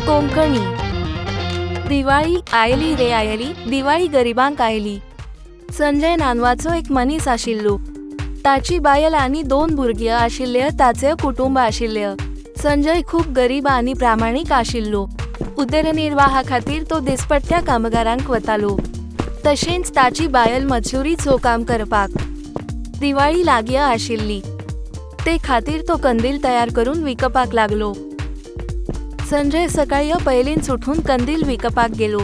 Konkani Diwali oily रे oily, Diwali गरिबांक oily. Sanjay नांवाचो एक मनीस आशिल्लो. ताची बायल आनी 2 भुरगीं आशिल्ले. ताचे कुटुंब आशिल्ले. संजय खूप गरीब आनी प्रामाणीक आशिल्लो. उदरनिर्वाहा खातीर तो दिसपट्ट्या कामगारांक वतालो. तशेंच ताची बायल मजुरीचो काम करपाक. दिवाळी लागीं आशिल्ली, ते खातीर तो कंदील तयार करून विकपाक लागलो. संजय सकाळी पयलींच उठून कंदील विकपाक गेलो.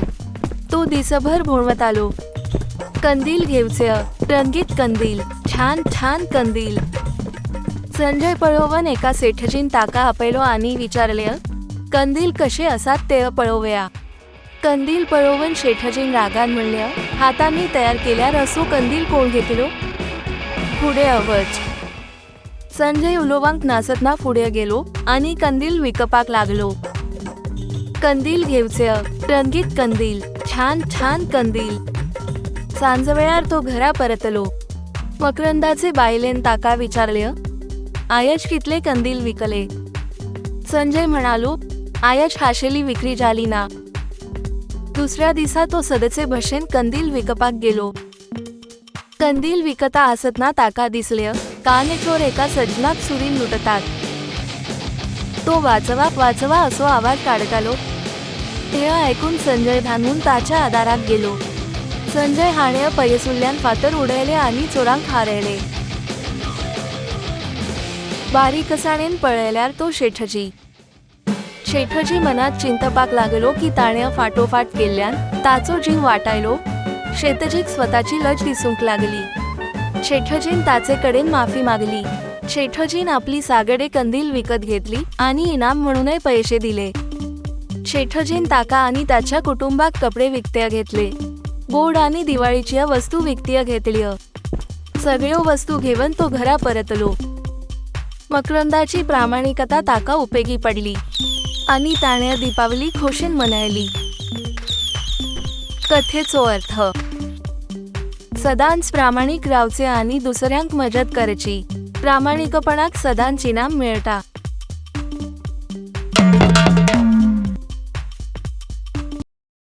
तो दिसभर भोंवतालो. कंदील घेवचे, रंगीत कंदील, छान छान कंदील. संजय पळोवन एका सेठजीन ताका आपयलो आनी विचारले, कंदील कशे आसात ते पळोवया. कंदील पळोवन शेठजीन रागान म्हणले, हातांनी तयार केल्यार असो कंदील कोण घेतलो. फुडें अवच. संजय उलोवंक नासतना फुडें गेलो आनी कंदील विकपाक लागलो. कंदील घेवचे, रंगीत कंदील, छान छान कंदील. सांजवेळार तो घरा परतलो. मकरंदाचे बायलेन ताका विचारले, आयज कितले कंदील विकले. संजय म्हणालो, आयज खाशेली विक्री जाली ना. दुसऱ्या दिसा तो सदचे भशेन कंदील विकपाक गेलो. कंदील विकता आसतना ताका दिसले, कानेचोर एका सज्जनाक सुरीन लुटतात. तो वाचवा असो आवाज काडतालो. ते ऐकून संजय धांवून ताच्या आदाराक गेलो. संजय हाणे पयसुल्ल्यान फातर उडयले आनी चोरांक हारयले. बारीकसाणेन पळयल्यार तो शेठजी. शेठजी मनात चिंतपाक लागलो की ताणे फाटोफाट केल्ल्यान ताचो जीव वाटायलो. शेठजीक स्वताची लज दिसूंक लागली. शेठजीन ताचे कडेन माफी मागली. शेठजीन आपली सागडे कंदील विकत घेतली आणि इनाम म्हणूनय पैसे दिले. शेठजीन ताका आणि ताच्या कुटुंबाक कपडे विकते घेतले. गोड आणि दिवाळीच्या वस्तू विकती घेतल्यो. सगळ्यो वस्तू घेवन तो घरा परतलो. मकरंदाची प्रामाणिकता ताका उपेगी पडली आणि ताणे दीपावली खोशेन मनयली. कथेचो अर्थ. सदांच प्रामाणिक रावचे आणि दुसऱ्यांक मदत करची. प्रामाणिकपणाक सदांच इनाम मेळटा.